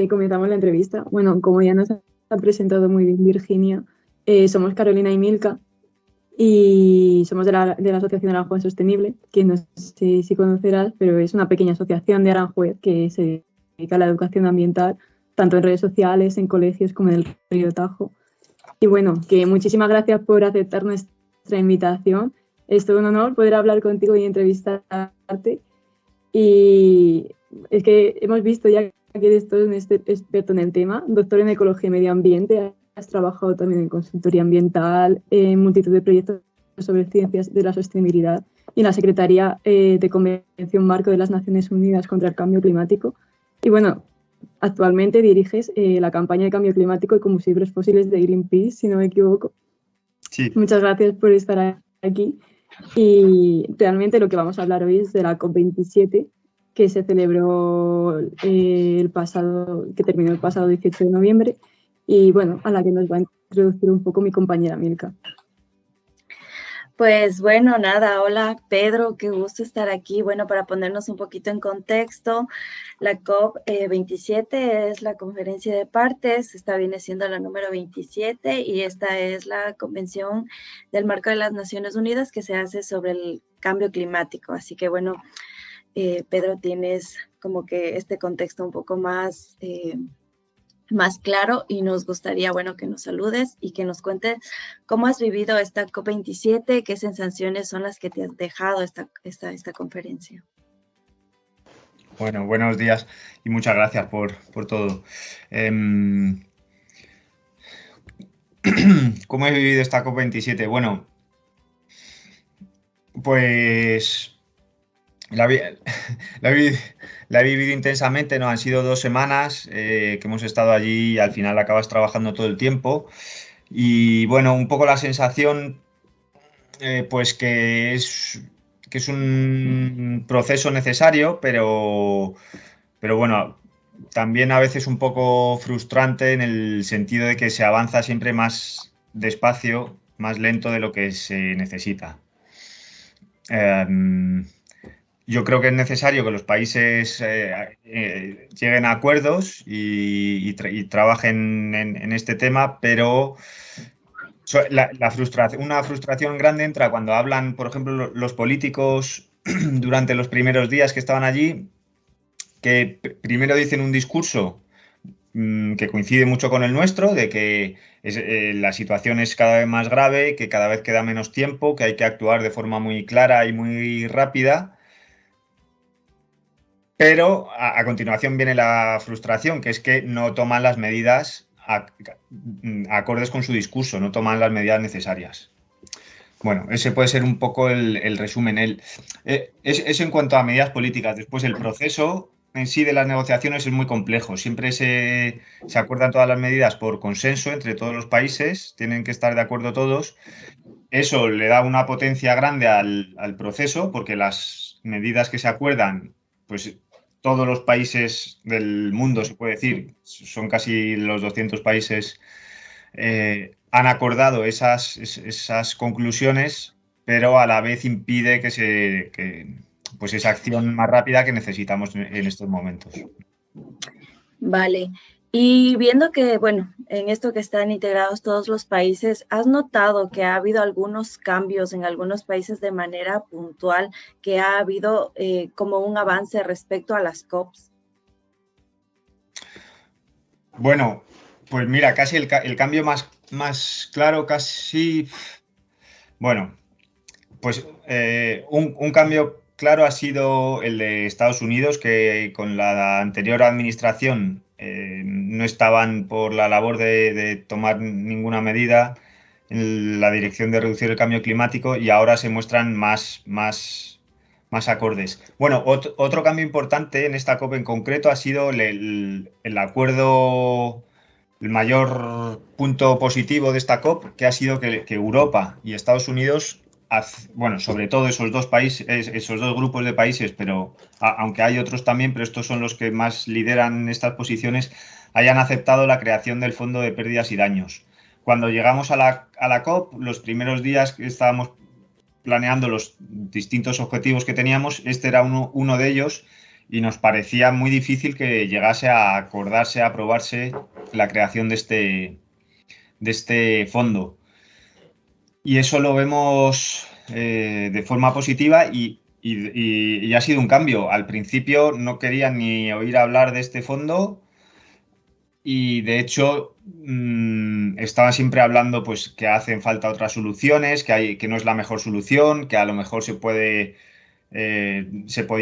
comenzamos la entrevista. Bueno, como ya nos ha presentado muy bien Virginia, somos Carolina y Milka y somos de la Asociación Aranjuez Sostenible, que no sé si conocerás, pero es una pequeña asociación de Aranjuez que se dedica a la educación ambiental, tanto en redes sociales, en colegios como en el Río Tajo. Y bueno, que muchísimas gracias por aceptar nuestra invitación. Es todo un honor poder hablar contigo y entrevistarte. Y es que hemos visto ya que eres todo un experto en el tema, doctor en Ecología y Medio Ambiente, has trabajado también en consultoría ambiental, en multitud de proyectos sobre ciencias de la sostenibilidad y en la Secretaría de Convención Marco de las Naciones Unidas contra el Cambio Climático. Y bueno, actualmente diriges la campaña de cambio climático y combustibles fósiles de Greenpeace, si no me equivoco. Sí. Muchas gracias por estar aquí. Y realmente lo que vamos a hablar hoy es de la COP27, que se celebró que terminó el pasado 18 de noviembre, y bueno, a la que nos va a introducir un poco mi compañera Milka. Pues bueno, nada, hola Pedro, qué gusto estar aquí. Bueno, para ponernos un poquito en contexto, la COP27 es la conferencia de partes, esta viene siendo la número 27 y esta es la Convención del Marco de las Naciones Unidas que se hace sobre el cambio climático. Así que bueno, Pedro, tienes como que este contexto un poco más claro y nos gustaría, bueno, que nos saludes y que nos cuentes cómo has vivido esta COP27, qué sensaciones son las que te has dejado esta conferencia. Bueno, buenos días y muchas gracias por todo. ¿Cómo he vivido esta COP27? Bueno, pues la he vivido intensamente, ¿no? Han sido 2 semanas que hemos estado allí y al final acabas trabajando todo el tiempo. Y bueno, un poco la sensación, pues que es un proceso necesario, pero bueno, también a veces un poco frustrante en el sentido de que se avanza siempre más despacio, más lento de lo que se necesita. Yo creo que es necesario que los países lleguen a acuerdos y trabajen en este tema, pero una frustración grande entra cuando hablan, por ejemplo, los políticos durante los primeros días que estaban allí, que primero dicen un discurso que coincide mucho con el nuestro, de que la situación es cada vez más grave, que cada vez queda menos tiempo, que hay que actuar de forma muy clara y muy rápida. Pero a continuación viene la frustración, que es que no toman las medidas acordes con su discurso, no toman las medidas necesarias. Bueno, ese puede ser un poco el resumen. Eso en cuanto a medidas políticas. Después el proceso en sí de las negociaciones es muy complejo. Siempre se acuerdan todas las medidas por consenso entre todos los países, tienen que estar de acuerdo todos. Eso le da una potencia grande al proceso, porque las medidas que se acuerdan, pues todos los países del mundo, se puede decir, son casi los 200 países, han acordado esas conclusiones, pero a la vez impide pues esa acción más rápida que necesitamos en estos momentos. Vale. Y viendo que, bueno, en esto que están integrados todos los países, ¿has notado que ha habido algunos cambios en algunos países de manera puntual, que ha habido como un avance respecto a las COPs? Bueno, pues mira, casi el cambio más claro, casi... Bueno, pues un cambio claro ha sido el de Estados Unidos, que con la anterior administración no estaban por la labor de tomar ninguna medida en la dirección de reducir el cambio climático y ahora se muestran más acordes. Bueno, otro cambio importante en esta COP en concreto ha sido el acuerdo, el mayor punto positivo de esta COP, que ha sido que Europa y Estados Unidos, bueno, sobre todo esos dos grupos de países, pero aunque hay otros también, pero estos son los que más lideran estas posiciones, hayan aceptado la creación del Fondo de Pérdidas y Daños. Cuando llegamos a la COP, los primeros días que estábamos planeando los distintos objetivos que teníamos, este era uno de ellos, y nos parecía muy difícil que llegase a acordarse, a aprobarse la creación de este fondo. Y eso lo vemos de forma positiva y ha sido un cambio. Al principio no querían ni oír hablar de este fondo y de hecho estaban siempre hablando pues que hacen falta otras soluciones, que no es la mejor solución, que a lo mejor se podía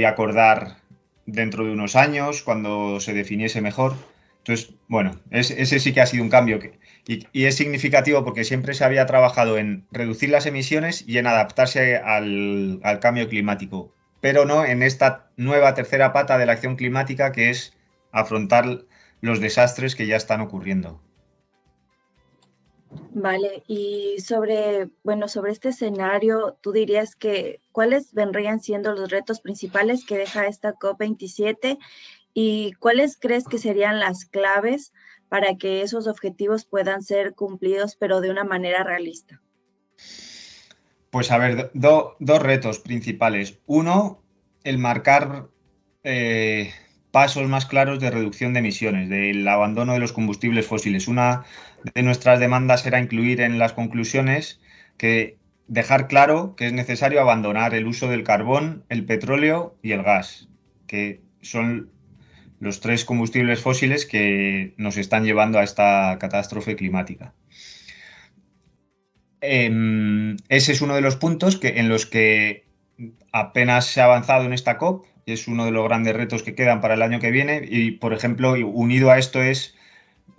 acordar dentro de unos años cuando se definiese mejor. Entonces, bueno, ese sí que ha sido un cambio y es significativo porque siempre se había trabajado en reducir las emisiones y en adaptarse al cambio climático, pero no en esta nueva tercera pata de la acción climática que es afrontar los desastres que ya están ocurriendo. Vale, y sobre este escenario, ¿tú dirías que cuáles vendrían siendo los retos principales que deja esta COP27 y cuáles crees que serían las claves para que esos objetivos puedan ser cumplidos, pero de una manera realista? Pues a ver, dos retos principales. Uno, el marcar pasos más claros de reducción de emisiones, del abandono de los combustibles fósiles. Una de nuestras demandas era incluir en las conclusiones que dejar claro que es necesario abandonar el uso del carbón, el petróleo y el gas, que son los tres combustibles fósiles que nos están llevando a esta catástrofe climática. Ese es uno de los puntos en los que apenas se ha avanzado en esta COP y es uno de los grandes retos que quedan para el año que viene y, por ejemplo, unido a esto es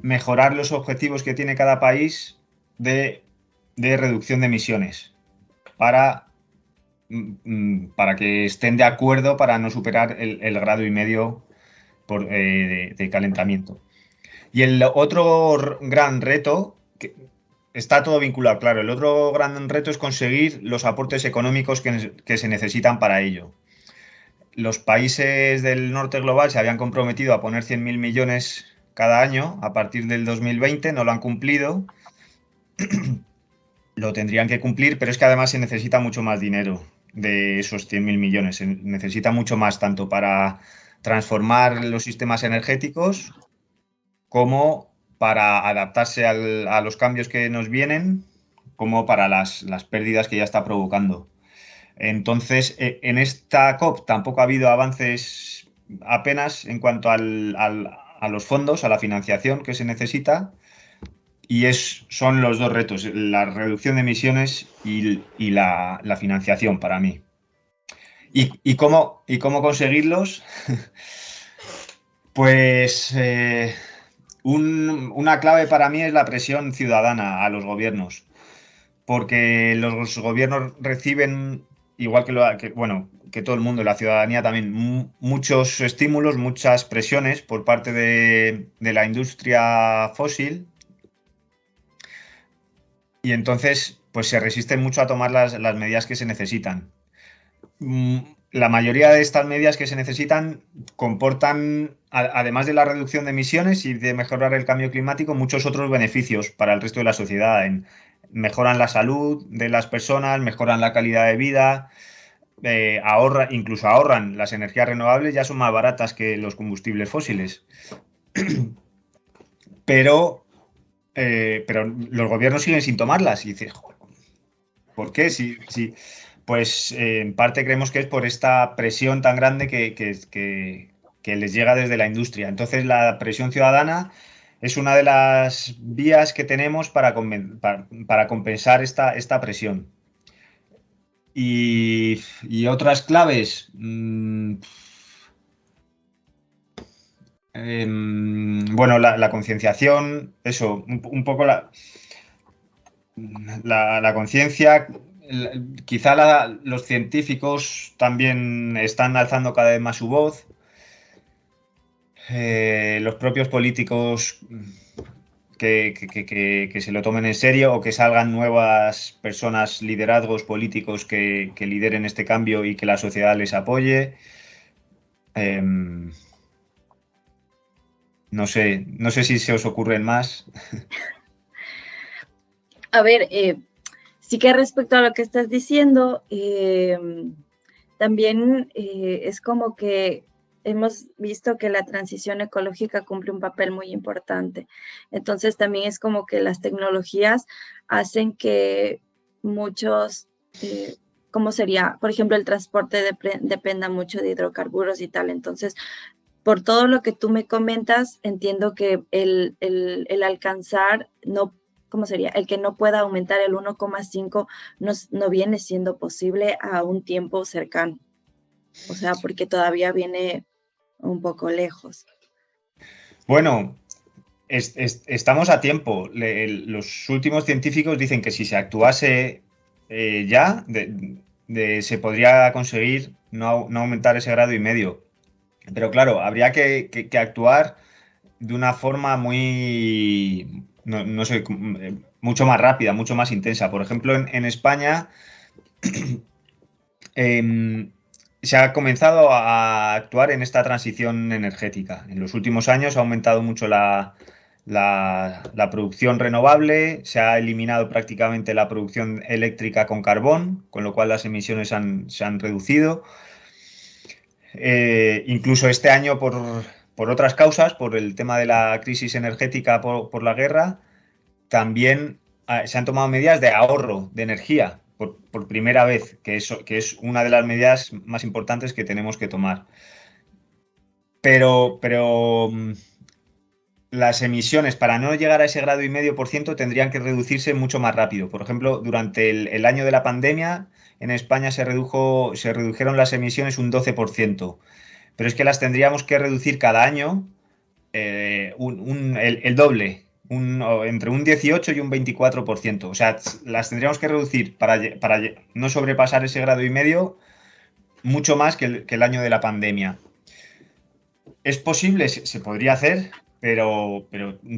mejorar los objetivos que tiene cada país de reducción de emisiones para que estén de acuerdo para no superar el 1,5 grados de calentamiento. Y el otro gran reto, que está todo vinculado, claro, el otro gran reto es conseguir los aportes económicos que se necesitan para ello. Los países del norte global se habían comprometido a poner 100.000 millones cada año a partir del 2020, no lo han cumplido, lo tendrían que cumplir, pero es que además se necesita mucho más dinero de esos 100.000 millones, se necesita mucho más tanto para transformar los sistemas energéticos como para adaptarse a los cambios que nos vienen, como para las pérdidas que ya está provocando. Entonces, en esta COP tampoco ha habido avances apenas en cuanto a los fondos, a la financiación que se necesita, y son los dos retos, la reducción de emisiones y la financiación para mí. ¿Y cómo conseguirlos? Pues una clave para mí es la presión ciudadana a los gobiernos, porque los gobiernos reciben, igual que todo el mundo, la ciudadanía también, muchos estímulos, muchas presiones por parte de la industria fósil y entonces pues se resisten mucho a tomar las medidas que se necesitan. La mayoría de estas medidas que se necesitan comportan, además de la reducción de emisiones y de mejorar el cambio climático, muchos otros beneficios para el resto de la sociedad. Mejoran la salud de las personas, mejoran la calidad de vida, incluso ahorran las energías renovables, ya son más baratas que los combustibles fósiles. Pero los gobiernos siguen sin tomarlas y dices, ¿por qué? Pues en parte creemos que es por esta presión tan grande que les llega desde la industria. Entonces la presión ciudadana es una de las vías que tenemos para compensar esta presión. Y otras claves. Bueno, la concienciación, eso, un poco la conciencia. Quizá los científicos también están alzando cada vez más su voz. Los propios políticos que se lo tomen en serio o que salgan nuevas personas, liderazgos políticos que lideren este cambio y que la sociedad les apoye. No sé si se os ocurren más. A ver, sí que respecto a lo que estás diciendo, también es como que hemos visto que la transición ecológica cumple un papel muy importante. Entonces también es como que las tecnologías hacen que muchos, ¿cómo sería? Por ejemplo, el transporte dependa mucho de hidrocarburos y tal. Entonces, por todo lo que tú me comentas, entiendo que el alcanzar, no, ¿cómo sería? El que no pueda aumentar el 1,5 no viene siendo posible a un tiempo cercano. O sea, porque todavía viene un poco lejos. Bueno, estamos a tiempo. Los últimos científicos dicen que si se actuase ya, se podría conseguir no aumentar ese 1,5 grados. Pero claro, habría que actuar de una forma muy, no sé, mucho más rápida, mucho más intensa. Por ejemplo, en España se ha comenzado a actuar en esta transición energética. En los últimos años ha aumentado mucho la producción renovable, se ha eliminado prácticamente la producción eléctrica con carbón, con lo cual las emisiones se han reducido. Incluso este año, por otras causas, por el tema de la crisis energética por la guerra, también se han tomado medidas de ahorro de energía por primera vez, que es una de las medidas más importantes que tenemos que tomar. Pero las emisiones, para no llegar a ese 1,5 grados, tendrían que reducirse mucho más rápido. Por ejemplo, durante el año de la pandemia, en España se redujeron las emisiones un 12%, pero es que las tendríamos que reducir cada año el doble, entre un 18 y un 24%. O sea, las tendríamos que reducir para no sobrepasar ese 1,5 grados mucho más que el año de la pandemia. ¿Es posible? Se podría hacer, pero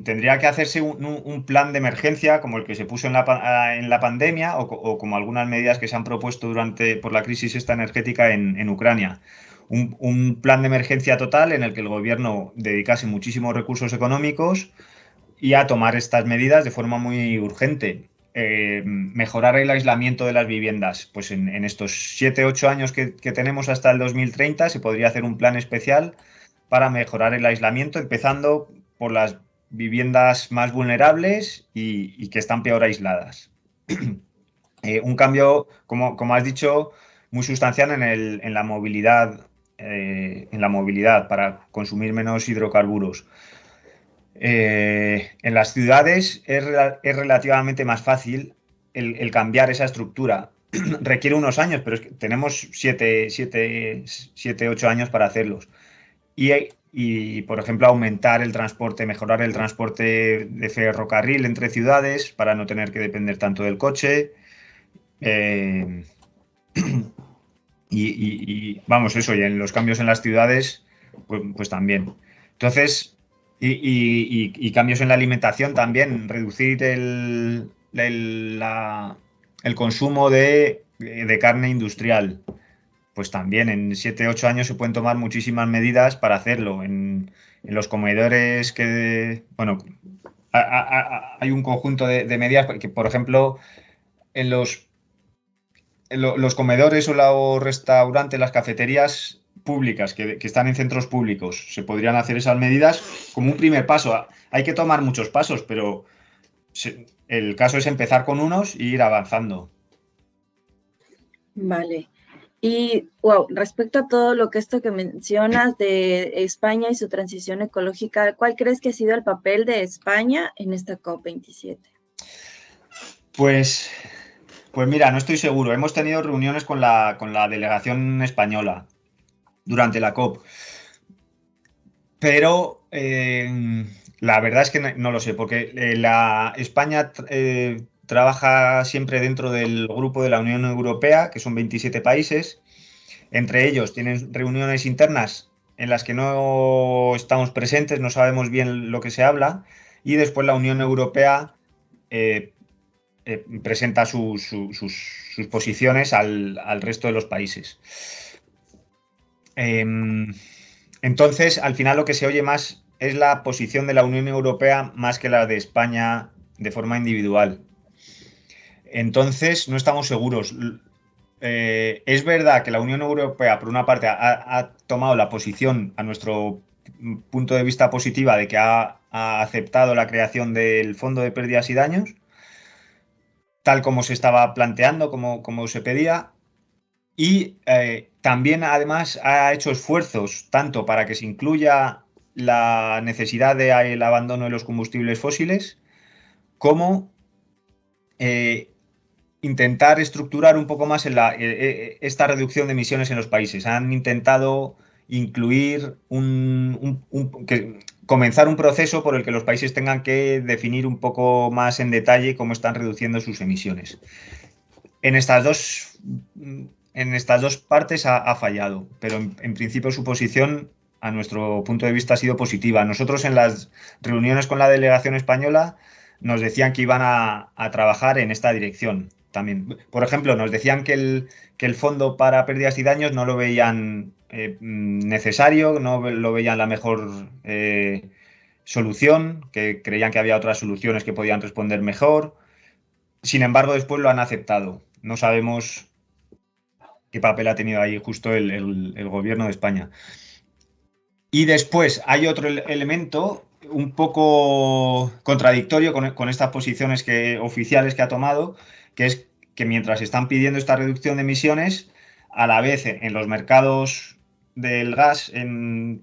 tendría que hacerse un plan de emergencia como el que se puso en la pandemia o como algunas medidas que se han propuesto por la crisis esta energética en Ucrania. Un plan de emergencia total en el que el gobierno dedicase muchísimos recursos económicos y a tomar estas medidas de forma muy urgente. Mejorar el aislamiento de las viviendas. Pues en estos 7-8 años que tenemos hasta el 2030 se podría hacer un plan especial para mejorar el aislamiento, empezando por las viviendas más vulnerables y que están peor aisladas. Un cambio, como has dicho, muy sustancial en la movilidad para consumir menos hidrocarburos. En las ciudades es relativamente más fácil el cambiar esa estructura. Requiere unos años, pero es que tenemos 7-8 años para hacerlos. Y, por ejemplo, aumentar el transporte, mejorar el transporte de ferrocarril entre ciudades para no tener que depender tanto del coche. Vamos, eso, y en los cambios en las ciudades, pues también. Entonces, y cambios en la alimentación también, reducir el consumo de carne industrial. Pues también en 7-8 años se pueden tomar muchísimas medidas para hacerlo. En los comedores hay un conjunto de medidas que, por ejemplo, en los comedores o los restaurantes, las cafeterías públicas que están en centros públicos, se podrían hacer esas medidas como un primer paso. Hay que tomar muchos pasos, pero el caso es empezar con unos e ir avanzando. Vale. Y, respecto a todo esto que mencionas de España y su transición ecológica, ¿cuál crees que ha sido el papel de España en esta COP27? Pues mira, no estoy seguro. Hemos tenido reuniones con la delegación española durante la COP, pero la verdad es que no lo sé, porque España trabaja siempre dentro del grupo de la Unión Europea, que son 27 países. Entre ellos tienen reuniones internas en las que no estamos presentes, no sabemos bien lo que se habla, y después la Unión Europea presenta sus posiciones al resto de los países. Entonces, al final lo que se oye más es la posición de la Unión Europea más que la de España de forma individual. Entonces, no estamos seguros. es verdad que la Unión Europea, por una parte, ha tomado la posición, a nuestro punto de vista positiva, de que ha aceptado la creación del Fondo de Pérdidas y Daños, tal como se estaba planteando, como se pedía, y también además ha hecho esfuerzos tanto para que se incluya la necesidad del abandono de los combustibles fósiles, como intentar estructurar un poco más esta reducción de emisiones en los países. Han intentado incluir comenzar un proceso por el que los países tengan que definir un poco más en detalle cómo están reduciendo sus emisiones. En estas dos partes ha fallado, pero en principio su posición, a nuestro punto de vista, ha sido positiva. Nosotros, en las reuniones con la delegación española, nos decían que iban a trabajar en esta dirección también. Por ejemplo, nos decían que el fondo para pérdidas y daños no lo veían necesario, no lo veían la mejor solución, que creían que había otras soluciones que podían responder mejor. Sin embargo, después lo han aceptado. No sabemos qué papel ha tenido ahí justo el gobierno de España. Y después hay otro elemento un poco contradictorio con estas posiciones oficiales que ha tomado, que es que mientras están pidiendo esta reducción de emisiones, a la vez en los mercados del gas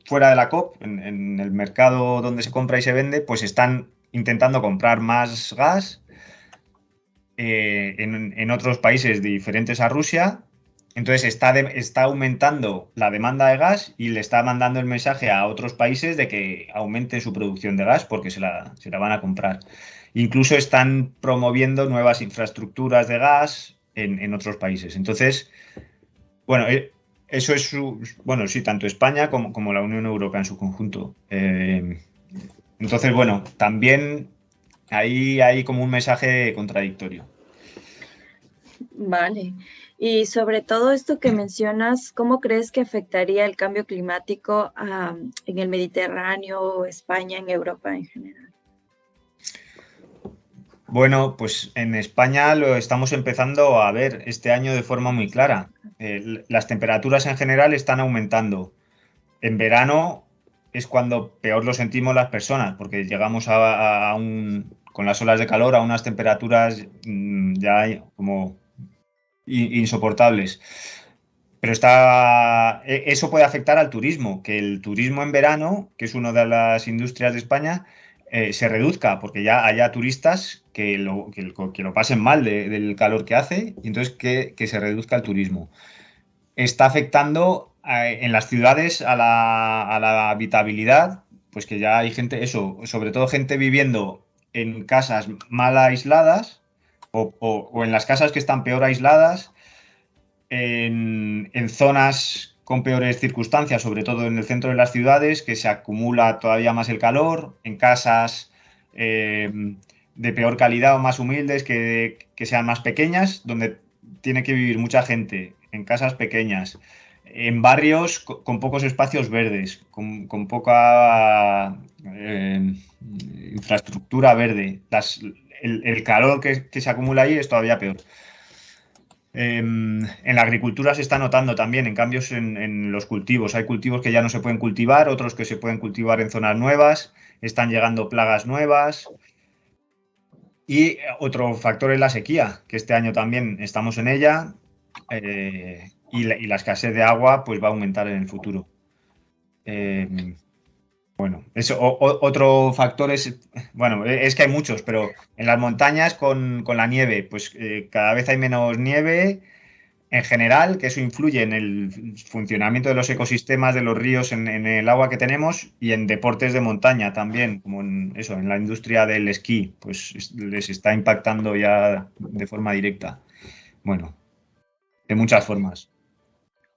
fuera de la COP, en el mercado donde se compra y se vende, pues están intentando comprar más gas en otros países diferentes a Rusia. Entonces está aumentando la demanda de gas y le está mandando el mensaje a otros países de que aumente su producción de gas porque se la van a comprar. Incluso están promoviendo nuevas infraestructuras de gas en otros países. Entonces, bueno, eso es bueno, sí, tanto España como la Unión Europea en su conjunto. Entonces, bueno, también ahí hay como un mensaje contradictorio. Vale. Y sobre todo esto que mencionas, ¿cómo crees que afectaría el cambio climático en el Mediterráneo, España, en Europa en general? Bueno, pues en España lo estamos empezando a ver este año de forma muy clara. Las temperaturas en general están aumentando. En verano es cuando peor lo sentimos las personas, porque llegamos con las olas de calor a unas temperaturas ya como insoportables. Pero eso puede afectar al turismo, que el turismo en verano, que es una de las industrias de España, se reduzca, porque ya haya turistas que lo pasen mal del calor que hace, y entonces que se reduzca el turismo. Está afectando en las ciudades a la habitabilidad, pues que ya hay gente, sobre todo gente viviendo en casas mal aisladas, o en las casas que están peor aisladas, en zonas con peores circunstancias, sobre todo en el centro de las ciudades, que se acumula todavía más el calor, en casas de peor calidad o más humildes, que sean más pequeñas, donde tiene que vivir mucha gente, en casas pequeñas, en barrios con pocos espacios verdes, con poca infraestructura verde. El calor que se acumula ahí es todavía peor. En la agricultura se está notando también en cambios en los cultivos. Hay cultivos que ya no se pueden cultivar, otros que se pueden cultivar en zonas nuevas, están llegando plagas nuevas. Y otro factor es la sequía, que este año también estamos en ella, y la escasez de agua pues va a aumentar en el futuro. Bueno, otro factor es que hay muchos, pero en las montañas con la nieve, pues cada vez hay menos nieve en general, que eso influye en el funcionamiento de los ecosistemas de los ríos, en el agua que tenemos, y en deportes de montaña también, como en la industria del esquí, pues les está impactando ya de forma directa. Bueno, de muchas formas.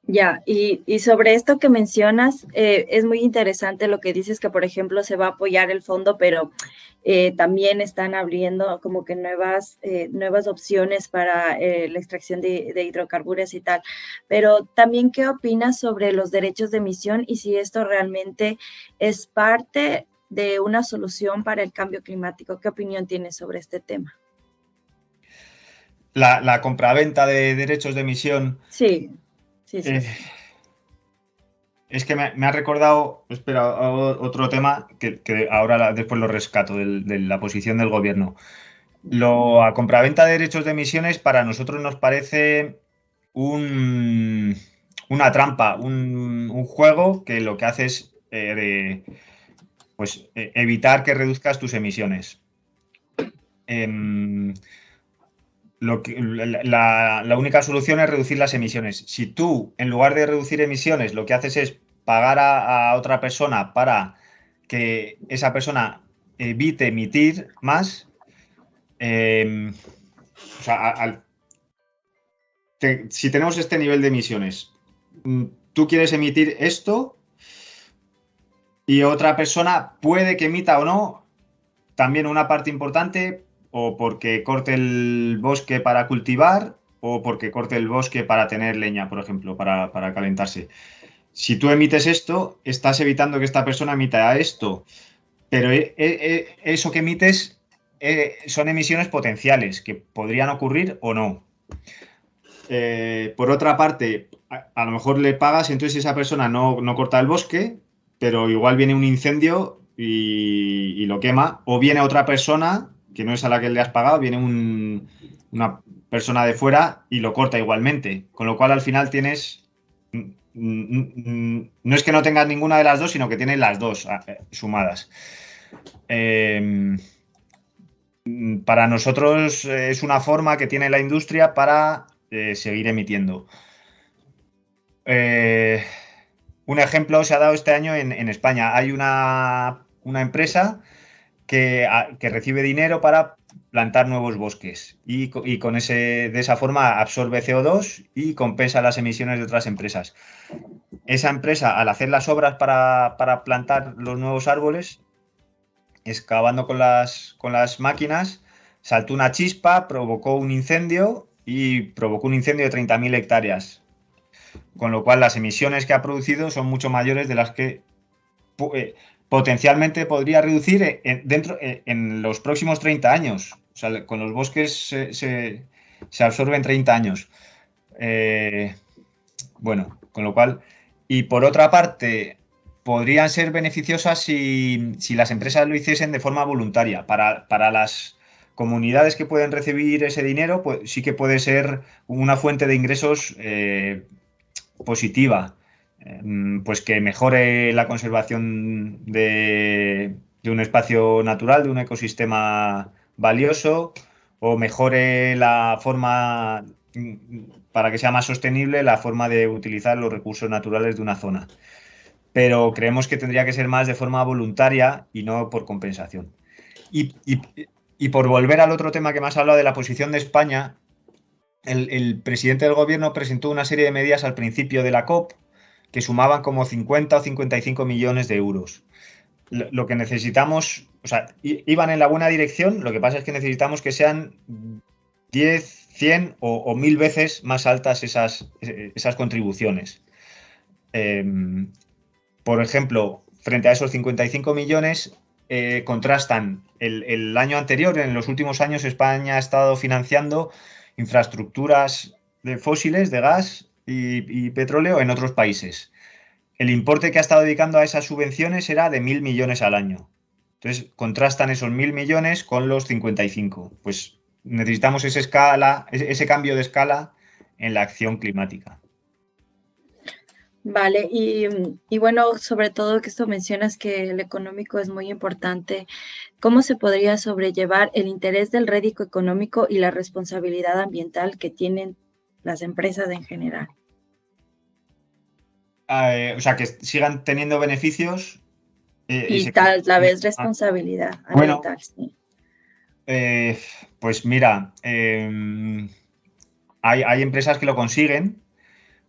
Ya, y sobre esto que mencionas, es muy interesante lo que dices, que por ejemplo se va a apoyar el fondo, pero también están abriendo como que nuevas opciones para la extracción de hidrocarburos y tal. Pero también, ¿qué opinas sobre los derechos de emisión y si esto realmente es parte de una solución para el cambio climático? ¿Qué opinión tienes sobre este tema? la compraventa de derechos de emisión. Sí. Es que me ha recordado, espera, otro tema que ahora después lo rescato de la posición del gobierno. La compraventa de derechos de emisiones para nosotros nos parece una trampa, un juego que lo que hace es evitar que reduzcas tus emisiones. La única solución es reducir las emisiones. Si tú, en lugar de reducir emisiones, lo que haces es pagar a otra persona para que esa persona evite emitir más, si tenemos este nivel de emisiones, tú quieres emitir esto y otra persona puede que emita o no, también una parte importante, o porque corte el bosque para cultivar, o porque corte el bosque para tener leña, por ejemplo, para calentarse. Si tú emites esto, estás evitando que esta persona emita esto, pero eso que emites son emisiones potenciales que podrían ocurrir o no. Por otra parte, a lo mejor le pagas, entonces esa persona no corta el bosque, pero igual viene un incendio y lo quema, o viene otra persona que no es a la que le has pagado, viene una persona de fuera y lo corta igualmente, con lo cual al final tienes, no es que no tengas ninguna de las dos, sino que tienes las dos sumadas. Para nosotros es una forma que tiene la industria para seguir emitiendo. Un ejemplo se ha dado este año en España. Hay una empresa que recibe dinero para plantar nuevos bosques y de esa forma absorbe CO2 y compensa las emisiones de otras empresas. Esa empresa, al hacer las obras para plantar los nuevos árboles, excavando con las máquinas, saltó una chispa, provocó un incendio de 30.000 hectáreas. Con lo cual las emisiones que ha producido son mucho mayores de las que potencialmente podría reducir en los próximos 30 años. O sea, con los bosques se absorben 30 años. Con lo cual, y por otra parte, podrían ser beneficiosas si las empresas lo hiciesen de forma voluntaria. Para las comunidades que pueden recibir ese dinero, pues sí que puede ser una fuente de ingresos positiva. Pues que mejore la conservación de un espacio natural, de un ecosistema valioso, o mejore la forma, para que sea más sostenible, la forma de utilizar los recursos naturales de una zona. Pero creemos que tendría que ser más de forma voluntaria y no por compensación. Y por volver al otro tema que me has hablado de la posición de España, el presidente del gobierno presentó una serie de medidas al principio de la COP que sumaban como 50 o 55 millones de euros. Lo que necesitamos, o sea, iban en la buena dirección, lo que pasa es que necesitamos que sean 10, 100 o 1000 veces más altas esas contribuciones. Por ejemplo, frente a esos 55 millones, contrastan el año anterior. En los últimos años España ha estado financiando infraestructuras de fósiles, de gas y petróleo en otros países. El importe que ha estado dedicando a esas subvenciones era de 1.000 millones al año. Entonces, contrastan esos 1.000 millones con los 55. Pues necesitamos ese cambio de escala en la acción climática. Vale, y bueno, sobre todo que esto mencionas que el económico es muy importante. ¿Cómo se podría sobrellevar el interés del rédito económico y la responsabilidad ambiental que tienen las empresas en general? O sea, que sigan teniendo beneficios. Y tal vez responsabilidad ambiental, sí. Pues mira, hay empresas que lo consiguen,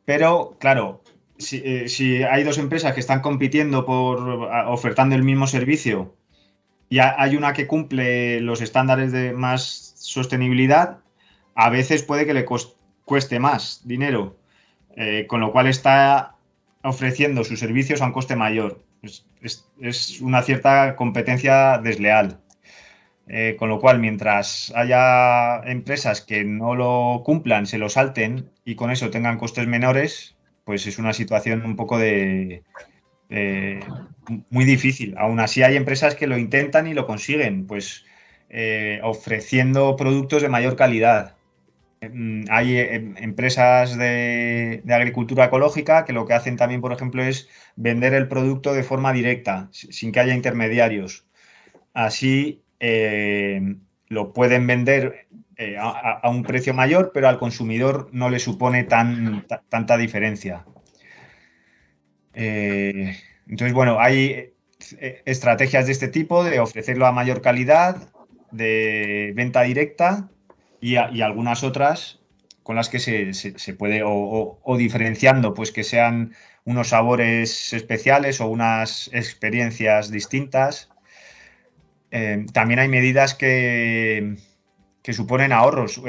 pero claro, si hay dos empresas que están compitiendo ofertando el mismo servicio y hay una que cumple los estándares de más sostenibilidad, a veces puede que le cueste más dinero, con lo cual está ofreciendo sus servicios a un coste mayor. Es una cierta competencia desleal. Con lo cual, mientras haya empresas que no lo cumplan, se lo salten y con eso tengan costes menores, pues es una situación un poco muy difícil. Aún así hay empresas que lo intentan y lo consiguen, pues ofreciendo productos de mayor calidad. Hay empresas de agricultura ecológica que lo que hacen también, por ejemplo, es vender el producto de forma directa, sin que haya intermediarios. Así lo pueden vender a un precio mayor, pero al consumidor no le supone tanta diferencia. Entonces, bueno, hay estrategias de este tipo, de ofrecerlo a mayor calidad, de venta directa y algunas otras con las que se puede, o diferenciando, pues que sean unos sabores especiales o unas experiencias distintas. También hay medidas que suponen ahorros,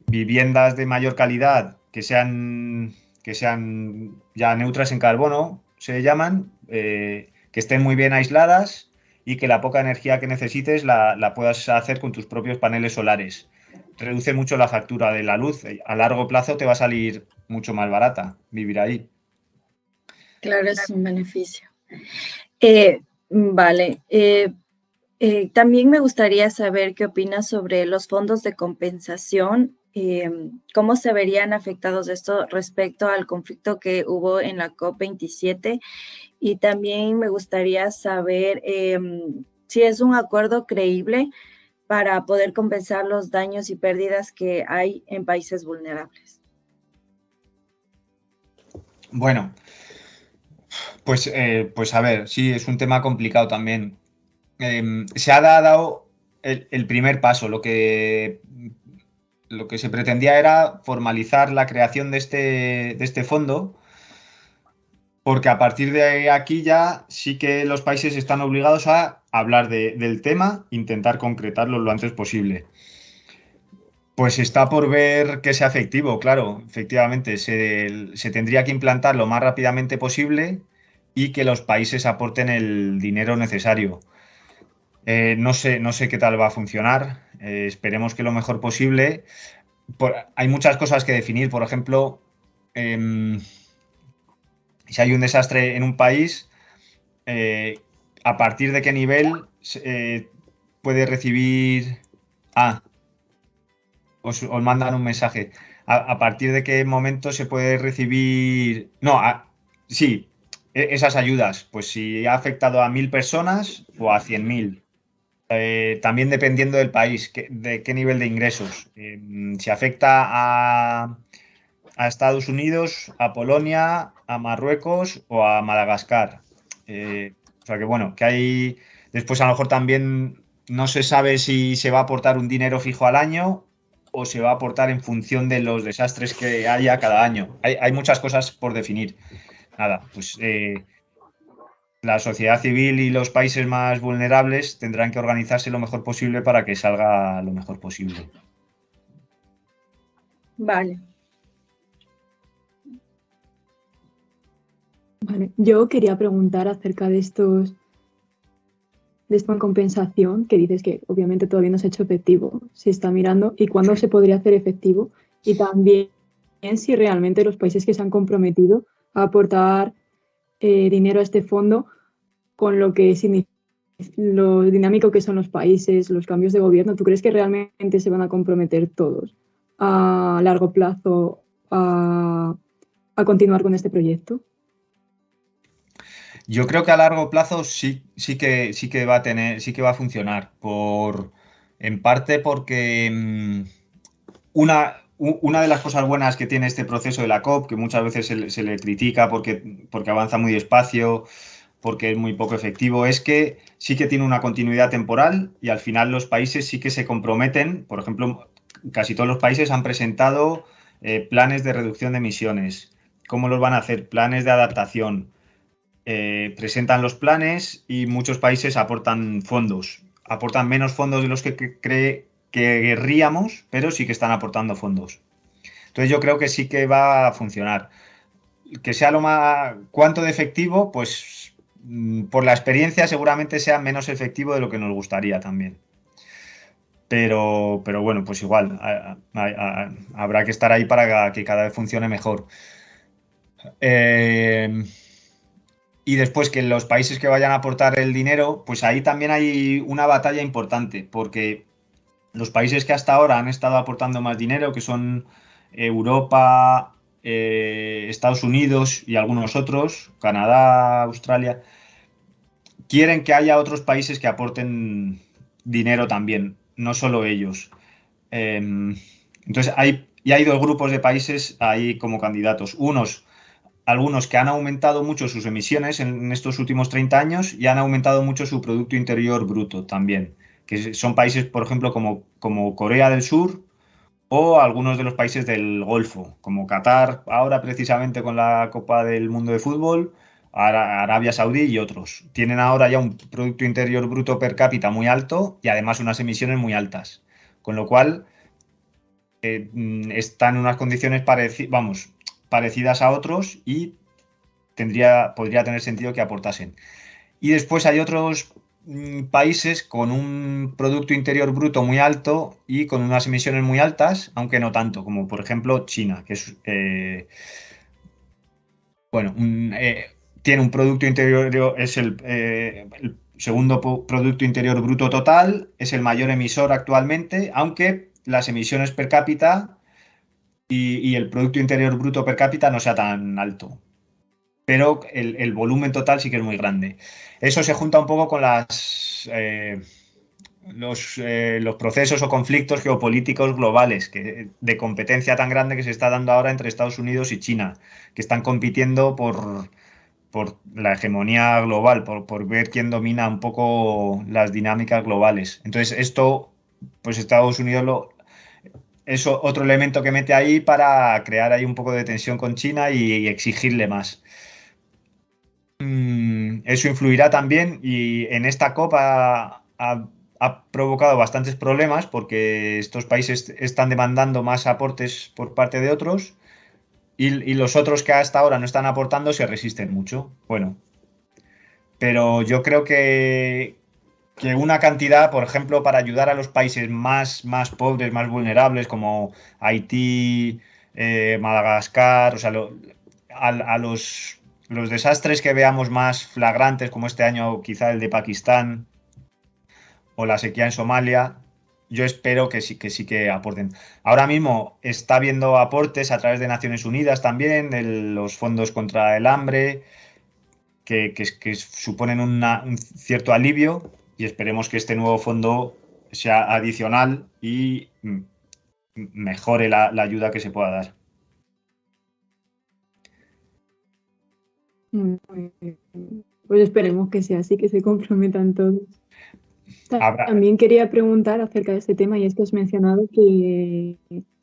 viviendas de mayor calidad que sean ya neutras en carbono, se llaman, que estén muy bien aisladas y que la poca energía que necesites la puedas hacer con tus propios paneles solares. Reduce mucho la factura de la luz. A largo plazo te va a salir mucho más barata vivir ahí. Claro, es un beneficio. Vale. También me gustaría saber qué opinas sobre los fondos de compensación, cómo se verían afectados esto respecto al conflicto que hubo en la COP27, y también me gustaría saber si es un acuerdo creíble para poder compensar los daños y pérdidas que hay en países vulnerables. Bueno, pues a ver, sí, es un tema complicado también. Se ha dado el primer paso. Lo que se pretendía era formalizar la creación de este fondo, porque a partir de aquí ya sí que los países están obligados a hablar del tema, intentar concretarlo lo antes posible. Pues está por ver que sea efectivo, claro, efectivamente, se tendría que implantar lo más rápidamente posible y que los países aporten el dinero necesario. No sé qué tal va a funcionar, esperemos que lo mejor posible. Hay muchas cosas que definir, por ejemplo, si hay un desastre en un país, ¿a partir de qué nivel puede recibir? Os mandan un mensaje. ¿A partir de qué momento se puede recibir? No, sí, esas ayudas. Pues si ha afectado a 1.000 personas o a 100.000. También dependiendo del país, de qué nivel de ingresos. Si afecta a Estados Unidos, a Polonia, a Marruecos o a Madagascar. O sea que bueno, que hay. Después a lo mejor también no se sabe si se va a aportar un dinero fijo al año o se va a aportar en función de los desastres que haya cada año. Hay muchas cosas por definir. Nada, pues la sociedad civil y los países más vulnerables tendrán que organizarse lo mejor posible para que salga lo mejor posible. Vale. Vale, yo quería preguntar acerca de esta compensación, que dices que obviamente todavía no se ha hecho efectivo, se está mirando, y cuándo se podría hacer efectivo, y también si realmente los países que se han comprometido a aportar dinero a este fondo, con lo que significa, lo dinámico que son los países, los cambios de gobierno, ¿tú crees que realmente se van a comprometer todos a largo plazo a continuar con este proyecto? Yo creo que a largo plazo sí que va a funcionar. En parte porque una de las cosas buenas que tiene este proceso de la COP, que muchas veces se le critica porque avanza muy despacio, porque es muy poco efectivo, es que sí que tiene una continuidad temporal y al final los países sí que se comprometen. Por ejemplo, casi todos los países han presentado planes de reducción de emisiones. ¿Cómo los van a hacer? Planes de adaptación. Presentan los planes y muchos países aportan fondos. Aportan menos fondos de los que querríamos, pero sí que están aportando fondos. Entonces yo creo que sí que va a funcionar. Que sea lo más... ¿Cuánto de efectivo? Pues por la experiencia seguramente sea menos efectivo de lo que nos gustaría también. Pero bueno, pues igual, habrá que estar ahí para que cada vez funcione mejor. Y después que los países que vayan a aportar el dinero, pues ahí también hay una batalla importante, porque los países que hasta ahora han estado aportando más dinero, que son Europa, Estados Unidos y algunos otros, Canadá, Australia, quieren que haya otros países que aporten dinero también, no solo ellos. Entonces hay dos grupos de países ahí como candidatos. Algunos que han aumentado mucho sus emisiones en estos últimos 30 años y han aumentado mucho su Producto Interior Bruto también, que son países, por ejemplo, como Corea del Sur o algunos de los países del Golfo, como Qatar, ahora precisamente con la Copa del Mundo de Fútbol, Arabia Saudí y otros. Tienen ahora ya un Producto Interior Bruto per cápita muy alto y además unas emisiones muy altas, con lo cual están en unas condiciones parecidas a otros y podría tener sentido que aportasen. Y después hay otros países con un Producto Interior Bruto muy alto y con unas emisiones muy altas, aunque no tanto, como por ejemplo China, que es tiene un Producto Interior, es el segundo Producto Interior Bruto total, es el mayor emisor actualmente, aunque las emisiones per cápita y el Producto Interior Bruto per cápita no sea tan alto. Pero el volumen total sí que es muy grande. Eso se junta un poco con los procesos o conflictos geopolíticos globales de competencia tan grande que se está dando ahora entre Estados Unidos y China, que están compitiendo por la hegemonía global, por ver quién domina un poco las dinámicas globales. Entonces esto, pues Estados Unidos es otro elemento que mete ahí para crear ahí un poco de tensión con China y exigirle más. Eso influirá también y en esta COP ha provocado bastantes problemas porque estos países están demandando más aportes por parte de otros y los otros que hasta ahora no están aportando se resisten mucho. Bueno, pero yo creo que una cantidad, por ejemplo, para ayudar a los países más pobres, más vulnerables, como Haití, Madagascar, o sea, a los desastres que veamos más flagrantes, como este año quizá el de Pakistán o la sequía en Somalia, yo espero que sí que aporten. Ahora mismo está habiendo aportes a través de Naciones Unidas también, de los fondos contra el hambre, que suponen un cierto alivio y esperemos que este nuevo fondo sea adicional y mejore la ayuda que se pueda dar. Pues esperemos que sea así, que se comprometan todos. También quería preguntar acerca de este tema, y es que has mencionado que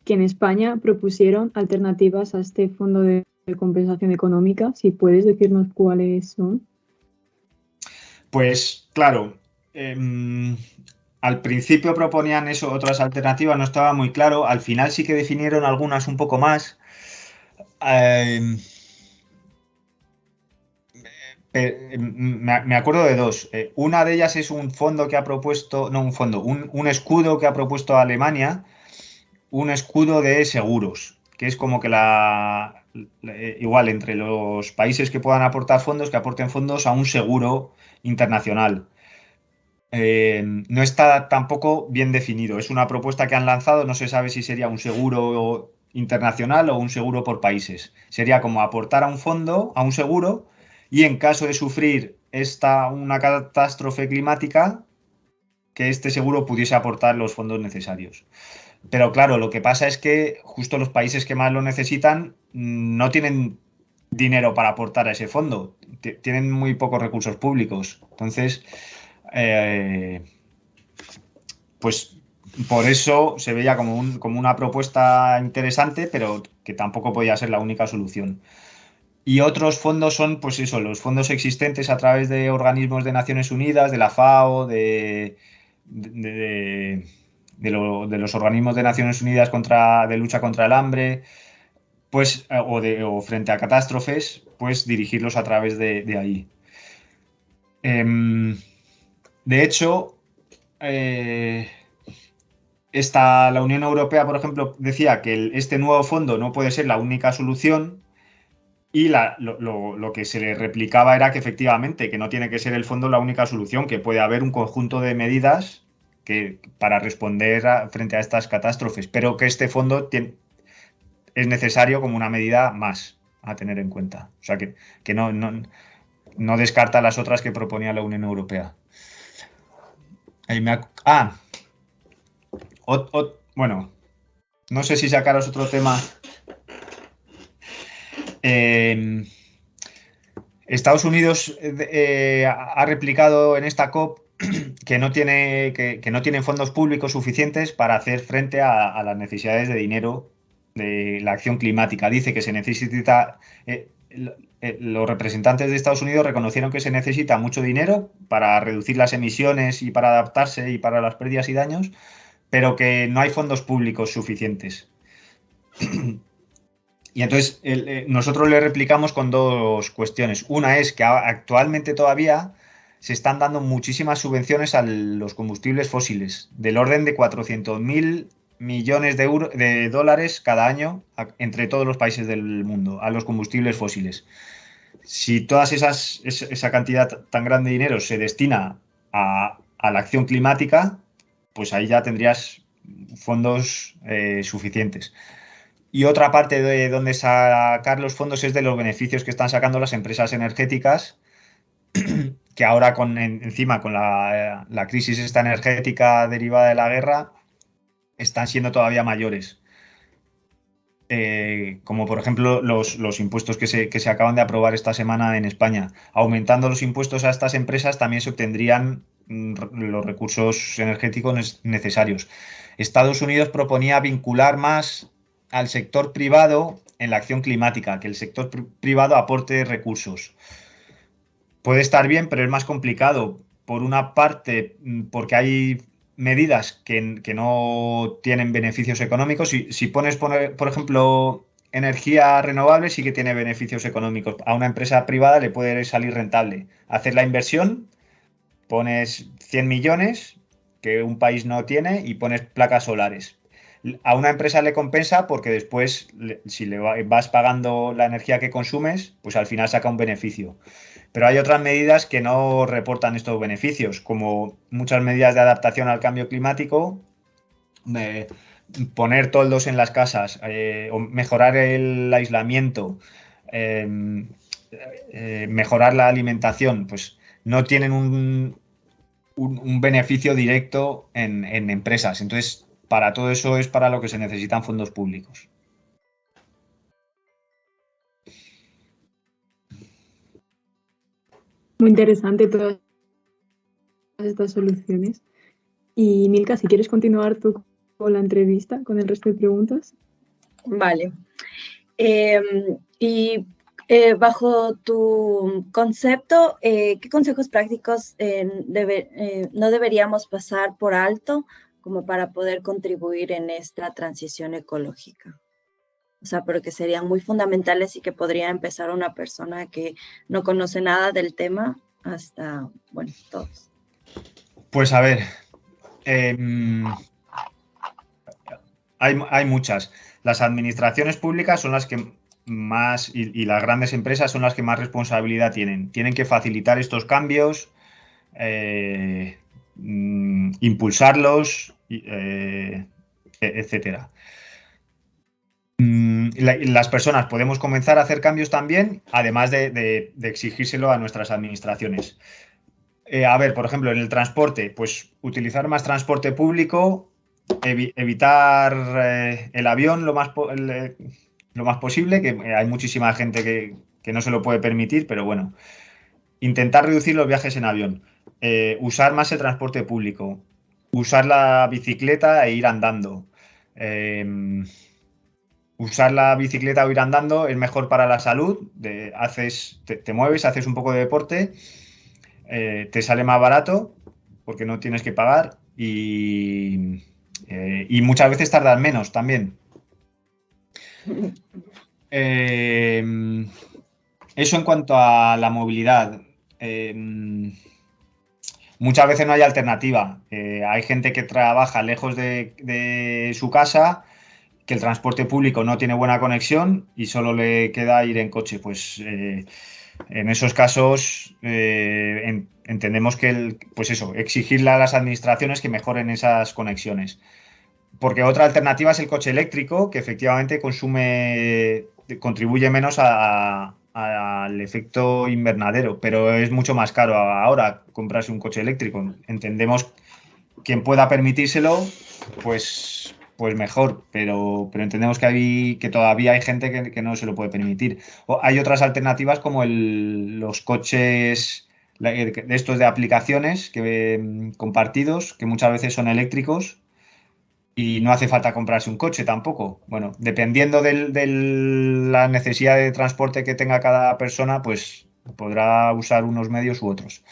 en España propusieron alternativas a este fondo de compensación económica. Si puedes decirnos cuáles son. Pues claro, al principio proponían eso, otras alternativas, no estaba muy claro. Al final sí que definieron algunas un poco más. Me acuerdo de dos. Una de ellas es un fondo que ha propuesto, no un fondo, un escudo que ha propuesto Alemania, un escudo de seguros, que es como que igual entre los países que puedan aportar fondos, que aporten fondos a un seguro internacional. No está tampoco bien definido. Es una propuesta que han lanzado, no se sabe si sería un seguro internacional o un seguro por países. Sería como aportar a un fondo, a un seguro, y en caso de sufrir una catástrofe climática, que este seguro pudiese aportar los fondos necesarios. Pero claro, lo que pasa es que justo los países que más lo necesitan no tienen dinero para aportar a ese fondo. Tienen muy pocos recursos públicos. Entonces, pues por eso se veía como una propuesta interesante, pero que tampoco podía ser la única solución. Y otros fondos son, pues eso, los fondos existentes a través de organismos de Naciones Unidas, de la FAO, de los organismos de Naciones Unidas de lucha contra el hambre, pues, o frente a catástrofes, pues dirigirlos a través de ahí. De hecho, la Unión Europea, por ejemplo, decía que este nuevo fondo no puede ser la única solución y lo que se le replicaba era que efectivamente, que no tiene que ser el fondo la única solución, que puede haber un conjunto de medidas para responder frente a estas catástrofes, pero que este fondo es necesario como una medida más a tener en cuenta. O sea, que no descarta las otras que proponía la Unión Europea. Bueno, no sé si sacaros otro tema. Estados Unidos ha replicado en esta COP que no tienen fondos públicos suficientes para hacer frente a las necesidades de dinero de la acción climática. Dice que se necesita... los representantes de Estados Unidos reconocieron que se necesita mucho dinero para reducir las emisiones y para adaptarse y para las pérdidas y daños, pero que no hay fondos públicos suficientes. Y entonces nosotros le replicamos con dos cuestiones. Una es que actualmente todavía se están dando muchísimas subvenciones a los combustibles fósiles, del orden de 400.000 millones de dólares cada año entre todos los países del mundo a los combustibles fósiles. Si esa cantidad tan grande de dinero se destina a la acción climática, pues ahí ya tendrías fondos suficientes. Y otra parte de donde sacar los fondos es de los beneficios que están sacando las empresas energéticas, que ahora encima con la crisis esta energética derivada de la guerra, están siendo todavía mayores. Como por ejemplo los impuestos que se acaban de aprobar esta semana en España. Aumentando los impuestos a estas empresas también se obtendrían los recursos energéticos necesarios. Estados Unidos proponía vincular más al sector privado en la acción climática, que el sector privado aporte recursos. Puede estar bien, pero es más complicado. Por una parte, porque hay medidas que no tienen beneficios económicos. Si pones, por ejemplo, energía renovable, sí que tiene beneficios económicos. A una empresa privada le puede salir rentable. Hacer la inversión, pones 100 millones, que un país no tiene, y pones placas solares. A una empresa le compensa porque después, si le vas pagando la energía que consumes, pues al final saca un beneficio. Pero hay otras medidas que no reportan estos beneficios, como muchas medidas de adaptación al cambio climático, poner toldos en las casas, o mejorar el aislamiento, mejorar la alimentación, pues no tienen un beneficio directo en empresas. Entonces, para todo eso es para lo que se necesitan fondos públicos. Muy interesante todas estas soluciones. Y Milka, si quieres continuar tú con la entrevista, con el resto de preguntas. Vale. Bajo tu concepto, ¿qué consejos prácticos no deberíamos pasar por alto como para poder contribuir en esta transición ecológica? O sea, pero que serían muy fundamentales y que podría empezar una persona que no conoce nada del tema hasta, bueno, todos. Pues a ver, hay muchas. Las administraciones públicas son las que más, y las grandes empresas son las que más responsabilidad tienen. Tienen que facilitar estos cambios, impulsarlos, etcétera. Las personas podemos comenzar a hacer cambios también, además de exigírselo a nuestras administraciones. A ver, por ejemplo, en el transporte, pues utilizar más transporte público, evitar el avión lo más posible, que hay muchísima gente que no se lo puede permitir, pero bueno, intentar reducir los viajes en avión, usar más el transporte público, usar la bicicleta e ir andando. Usar la bicicleta o ir andando es mejor para la salud, te mueves, haces un poco de deporte, te sale más barato porque no tienes que pagar y muchas veces tardas menos también. Eso en cuanto a la movilidad. muchas veces no hay alternativa. Hay gente que trabaja lejos de su casa, que el transporte público no tiene buena conexión y solo le queda ir en coche. Pues en esos casos entendemos que pues eso, exigirle a las administraciones que mejoren esas conexiones. Porque otra alternativa es el coche eléctrico, que efectivamente contribuye menos al efecto invernadero, pero es mucho más caro ahora comprarse un coche eléctrico. Entendemos quien pueda permitírselo, pues mejor, pero entendemos que todavía hay gente que no se lo puede permitir. Hay otras alternativas como los coches de estos de aplicaciones compartidos, que muchas veces son eléctricos y no hace falta comprarse un coche tampoco. Bueno, dependiendo de la necesidad de transporte que tenga cada persona, pues podrá usar unos medios u otros.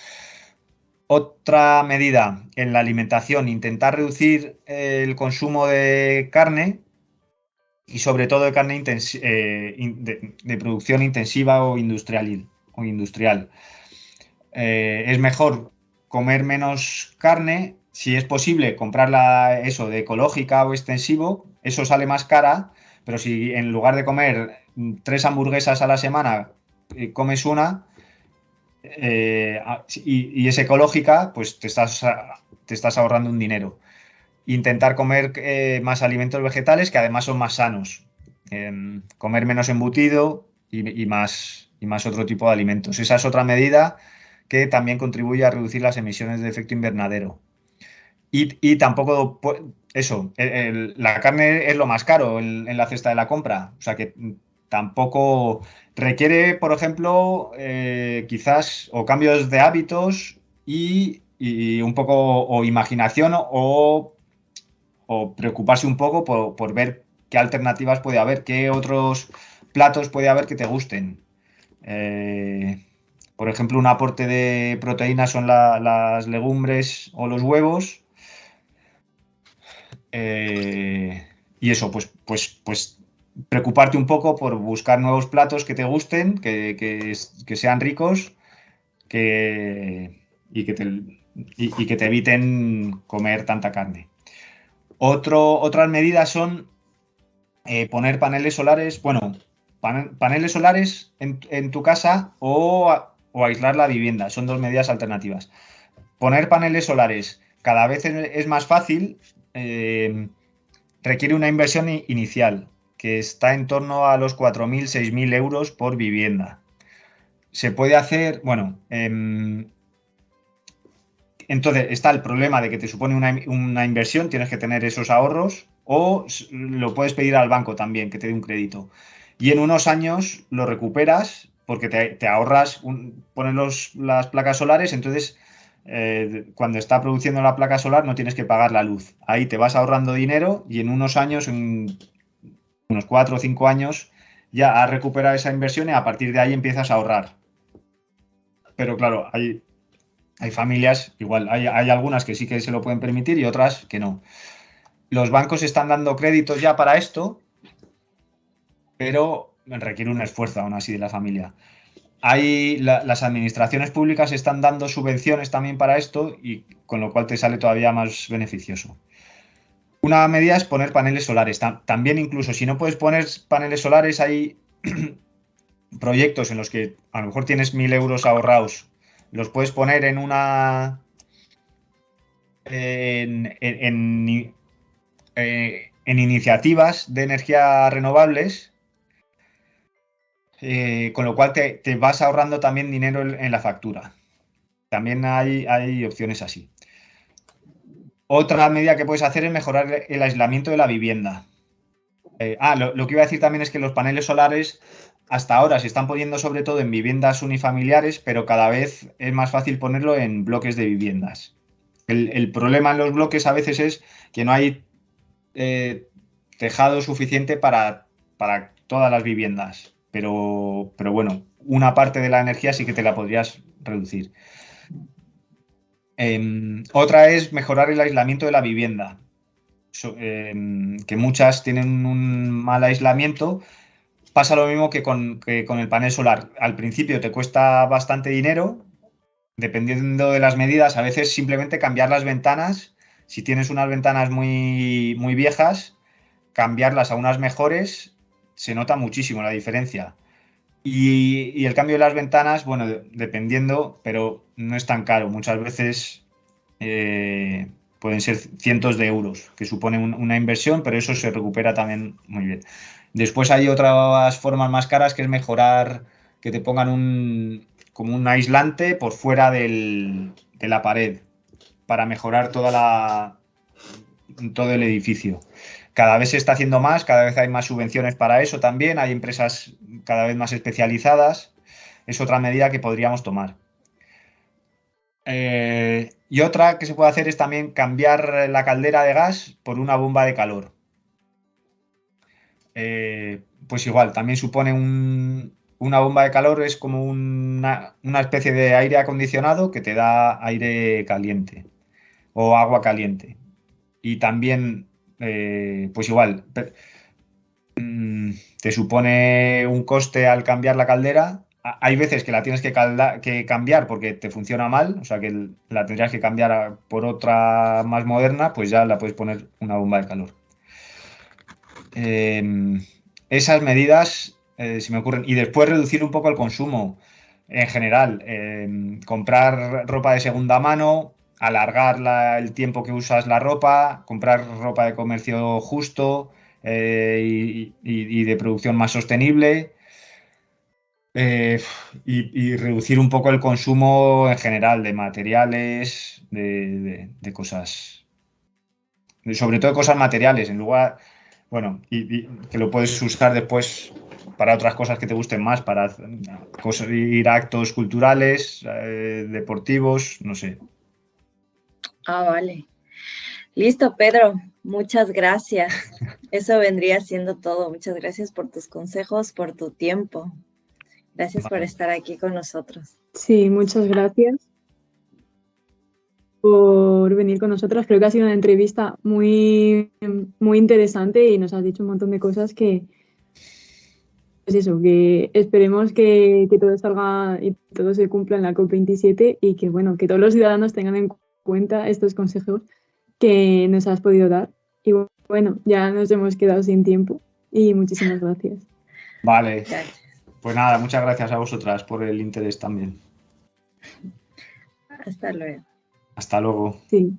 Otra medida en la alimentación, intentar reducir el consumo de carne y sobre todo de carne de producción intensiva o industrial. Es mejor comer menos carne, si es posible comprarla eso de ecológica o extensivo, eso sale más cara, pero si en lugar de comer 3 hamburguesas a la semana comes una, y es ecológica, pues te estás ahorrando un dinero. Intentar comer más alimentos vegetales que además son más sanos. Comer menos embutido y más otro tipo de alimentos. Esa es otra medida que también contribuye a reducir las emisiones de efecto invernadero. Y tampoco, eso, la carne es lo más caro en la cesta de la compra. O sea que tampoco requiere, por ejemplo, quizás o cambios de hábitos y un poco o imaginación o preocuparse un poco por ver qué alternativas puede haber, qué otros platos puede haber que te gusten. Por ejemplo, un aporte de proteínas son las legumbres o los huevos. Y eso, pues preocuparte un poco por buscar nuevos platos que te gusten, que sean ricos y que te eviten comer tanta carne. Otras medidas son poner paneles solares, paneles solares en tu casa o aislar la vivienda. Son 2 medidas alternativas. Poner paneles solares cada vez es más fácil. Requiere una inversión inicial que está en torno a los 4.000, 6.000 euros por vivienda. Se puede hacer, entonces está el problema de que te supone una inversión, tienes que tener esos ahorros o lo puedes pedir al banco también, que te dé un crédito. Y en unos años lo recuperas porque te ahorras, pones las placas solares, entonces cuando está produciendo la placa solar no tienes que pagar la luz. Ahí te vas ahorrando dinero y en unos años, en unos 4 o 5 años, ya has recuperado esa inversión y a partir de ahí empiezas a ahorrar. Pero claro, hay familias, igual, hay algunas que sí que se lo pueden permitir y otras que no. Los bancos están dando créditos ya para esto, pero requiere un esfuerzo aún así de la familia. Las administraciones públicas están dando subvenciones también para esto y con lo cual te sale todavía más beneficioso. Una medida es poner paneles solares. También incluso si no puedes poner paneles solares hay proyectos en los que a lo mejor tienes 1.000 euros ahorrados. Los puedes poner en iniciativas de energía renovables. Con lo cual te vas ahorrando también dinero en la factura. También hay opciones así. Otra medida que puedes hacer es mejorar el aislamiento de la vivienda. Lo que iba a decir también es que los paneles solares hasta ahora se están poniendo sobre todo en viviendas unifamiliares, pero cada vez es más fácil ponerlo en bloques de viviendas. El problema en los bloques a veces es que no hay tejado suficiente para todas las viviendas. Pero bueno, una parte de la energía sí que te la podrías reducir. Otra es mejorar el aislamiento de la vivienda. Que muchas tienen un mal aislamiento. Pasa lo mismo que con el panel solar. Al principio te cuesta bastante dinero dependiendo de las medidas, a veces simplemente cambiar las ventanas. Si tienes unas ventanas muy, muy viejas, cambiarlas a unas mejores, se nota muchísimo la diferencia. Y el cambio de las ventanas, bueno, dependiendo, pero no es tan caro. Muchas veces pueden ser cientos de euros, que suponen una inversión, pero eso se recupera también muy bien. Después hay otras formas más caras, que es mejorar, que te pongan como un aislante por fuera de la pared, para mejorar todo el edificio. Cada vez se está haciendo más, cada vez hay más subvenciones para eso también, hay empresas cada vez más especializadas. Es otra medida que podríamos tomar. Y otra que se puede hacer es también cambiar la caldera de gas por una bomba de calor. Pues igual, también supone una bomba de calor, es como una especie de aire acondicionado que te da aire caliente o agua caliente. Y también, pues igual, te supone un coste al cambiar la caldera. Hay veces que la tienes que cambiar porque te funciona mal, o sea que la tendrías que cambiar por otra más moderna, pues ya la puedes poner una bomba de calor. Esas medidas se me ocurren. Y después reducir un poco el consumo en general. Comprar ropa de segunda mano, alargar el tiempo que usas la ropa, comprar ropa de comercio justo y de producción más sostenible. Y reducir un poco el consumo en general de materiales, de cosas, sobre todo de cosas materiales, en lugar, bueno, y que lo puedes usar después para otras cosas que te gusten más, para ir a actos culturales, deportivos, no sé. Vale. Listo, Pedro. Muchas gracias. Eso vendría siendo todo. Muchas gracias por tus consejos, por tu tiempo. Gracias por estar aquí con nosotros. Sí, muchas gracias por venir con nosotras. Creo que ha sido una entrevista muy, muy interesante y nos has dicho un montón de cosas que, pues eso, que esperemos que todo salga y todo se cumpla en la COP27 y que, bueno, que todos los ciudadanos tengan en cuenta estos consejos que nos has podido dar. Y bueno, ya nos hemos quedado sin tiempo y muchísimas gracias. Vale. Gracias. Pues nada, muchas gracias a vosotras por el interés también. Hasta luego. Hasta luego. Sí.